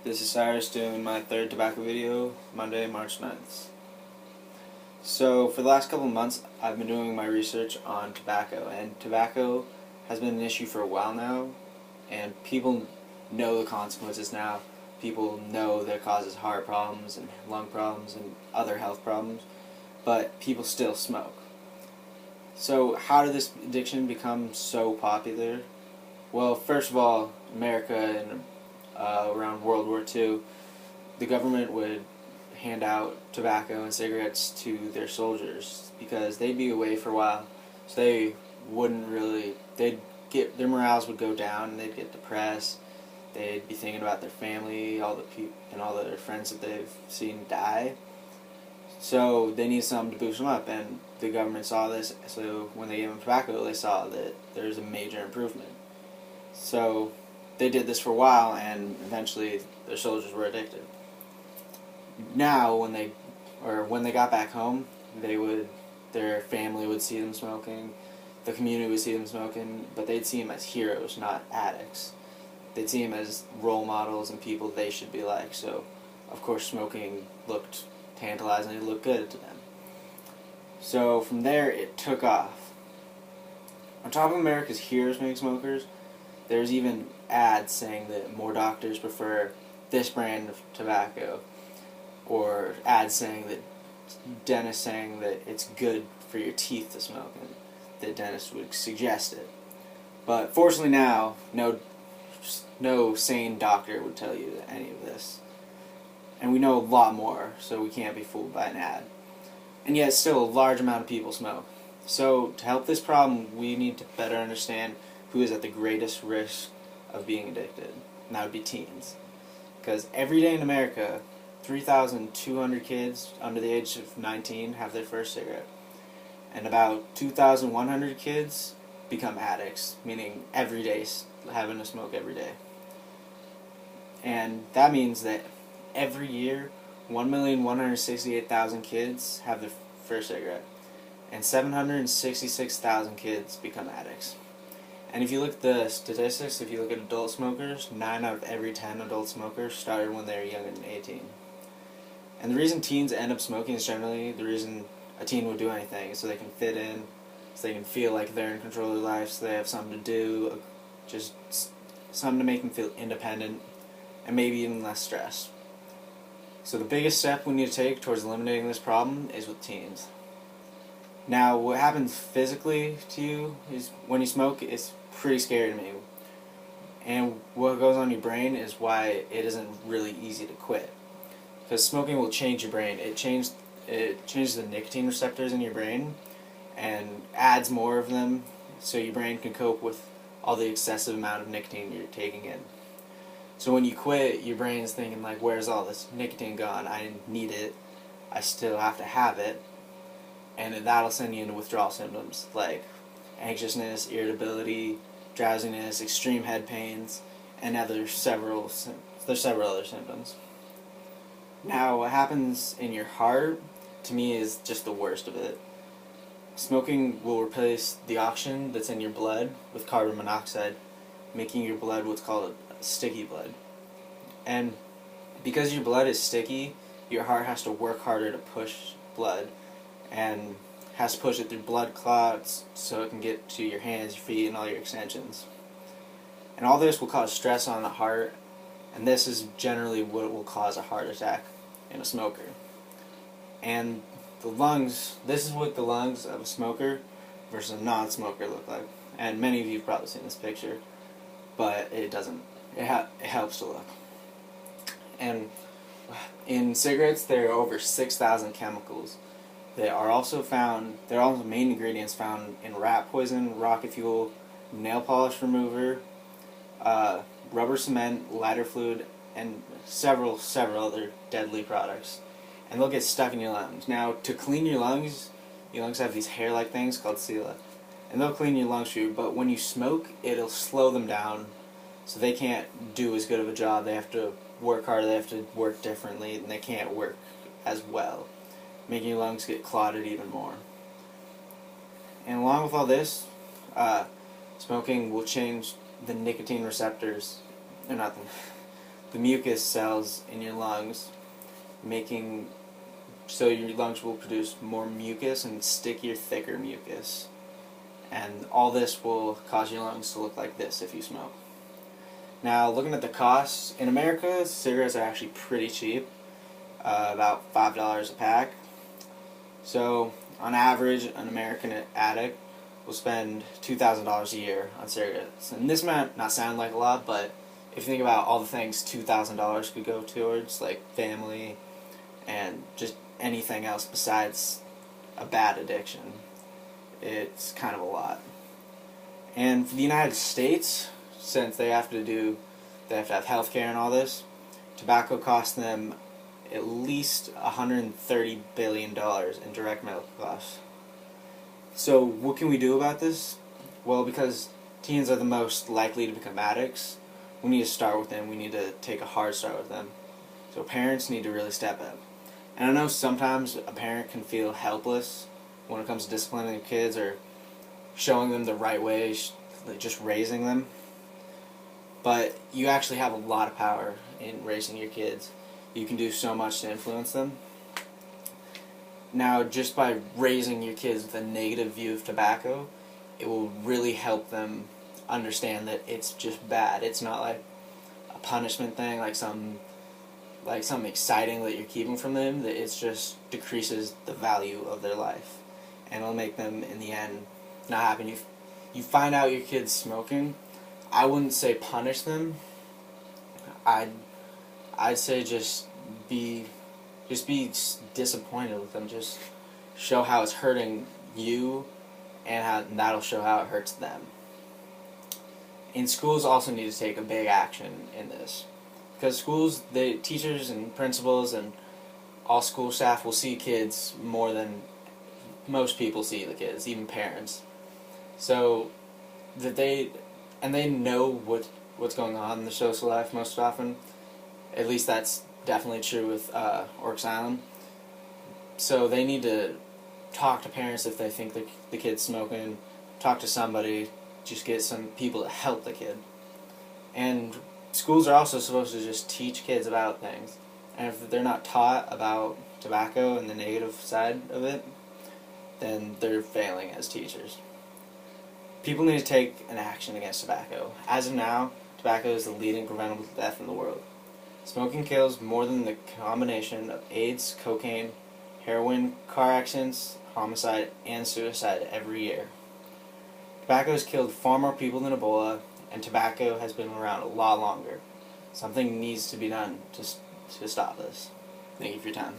This is Cyrus doing my third tobacco video, Monday, March 9th. So for the last couple of months, I've been doing my research on tobacco, and tobacco has been an issue for a while now, and people know the consequences now. People know that it causes heart problems and lung problems and other health problems, but people still smoke. So how did this addiction become so popular? Well, first of all, America and around World War II, the government would hand out tobacco and cigarettes to their soldiers because they'd be away for a while, so they wouldn't really, their morals would go down and they'd get depressed. They'd be thinking about their family, all their friends that they've seen die. So they need something to boost them up, and the government saw this, so when they gave them tobacco, they saw that there's a major improvement. So they did this for a while, and eventually their soldiers were addicted. Now, when they got back home, their family would see them smoking, the community would see them smoking, but they'd see them as heroes, not addicts. They'd see them as role models and people they should be like. So, of course, smoking looked tantalizing, it looked good to them. So from there, it took off. On top of America's heroes being smokers, there's even ads saying that more doctors prefer this brand of tobacco, or ads saying that dentists saying that it's good for your teeth to smoke, and that dentists would suggest it. But fortunately now, no sane doctor would tell you any of this. And we know a lot more, so we can't be fooled by an ad. And yet still a large amount of people smoke. So to help this problem, we need to better understand who is at the greatest risk of being addicted, and that would be teens. Because every day in America, 3,200 kids under the age of 19 have their first cigarette. And about 2,100 kids become addicts, meaning every day, having to smoke every day. And that means that every year, 1,168,000 kids have their first cigarette, and 766,000 kids become addicts. And if you look at the statistics, if you look at adult smokers, 9 out of every 10 adult smokers started when they were younger than 18. And the reason teens end up smoking is generally the reason a teen would do anything, so they can fit in, so they can feel like they're in control of their life, so they have something to do, just something to make them feel independent, and maybe even less stressed. So the biggest step we need to take towards eliminating this problem is with teens. Now, what happens physically to you is when you smoke, it's pretty scary to me. And what goes on your brain is why it isn't really easy to quit. Because smoking will change your brain. It changes the nicotine receptors in your brain and adds more of them so your brain can cope with all the excessive amount of nicotine you're taking in. So when you quit, your brain's thinking like, where's all this nicotine gone? I need it. I still have to have it. And that'll send you into withdrawal symptoms like anxiousness, irritability, drowsiness, extreme head pains, and there's several other symptoms. Now, what happens in your heart, to me, is just the worst of it. Smoking will replace the oxygen that's in your blood with carbon monoxide, making your blood what's called sticky blood. And because your blood is sticky, your heart has to work harder to push blood, and has to push it through blood clots so it can get to your hands, your feet, and all your extensions. And all this will cause stress on the heart, and this is generally what will cause a heart attack in a smoker. And the lungs, this is what the lungs of a smoker versus a non-smoker look like. And many of you have probably seen this picture, but it doesn't. It helps to look. And in cigarettes, there are over 6,000 chemicals. They are also main ingredients found in rat poison, rocket fuel, nail polish remover, rubber cement, lighter fluid, and several other deadly products. And they'll get stuck in your lungs. Now, to clean your lungs have these hair-like things called sela, and they'll clean your lungs for you, but when you smoke, it'll slow them down, so they can't do as good of a job. They have to work harder, they have to work differently, and they can't work as well, making your lungs get clotted even more. And along with all this, smoking will change the nicotine receptors, or not the the mucus cells in your lungs, so your lungs will produce more mucus and stickier, thicker mucus. And all this will cause your lungs to look like this if you smoke. Now, looking at the costs, in America, cigarettes are actually pretty cheap, about $5 a pack. So, on average, an American addict will spend $2,000 a year on cigarettes. And this might not sound like a lot, but if you think about all the things $2,000 could go towards, like family and just anything else besides a bad addiction, it's kind of a lot. And for the United States, since they have to have health care and all this, tobacco costs them at least $130 billion in direct medical costs. So what can we do about this? Well, because teens are the most likely to become addicts, we need to start with them. We need to take a hard start with them. So parents need to really step up. And I know sometimes a parent can feel helpless when it comes to disciplining their kids or showing them the right way, just raising them. But you actually have a lot of power in raising your kids. You can do so much to influence them. Now, just by raising your kids with a negative view of tobacco, it will really help them understand that it's just bad. It's not like a punishment thing, like something exciting that you're keeping from them, that it just decreases the value of their life. And it'll make them, in the end, not happy. You find out your kid's smoking, I wouldn't say punish them. I'd say just be disappointed with them. Just show how it's hurting you, and that'll show how it hurts them. And schools also need to take a big action in this, because schools, teachers and principals and all school staff will see kids more than most people see the kids, even parents. So they know what's going on in the social life most often. At least that's definitely true with Orcs Island. So they need to talk to parents if they think the kid's smoking, talk to somebody, just get some people to help the kid. And schools are also supposed to just teach kids about things. And if they're not taught about tobacco and the negative side of it, then they're failing as teachers. People need to take an action against tobacco. As of now, tobacco is the leading preventable death in the world. Smoking kills more than the combination of AIDS, cocaine, heroin, car accidents, homicide, and suicide every year. Tobacco has killed far more people than Ebola, and tobacco has been around a lot longer. Something needs to be done to stop this. Thank you for your time.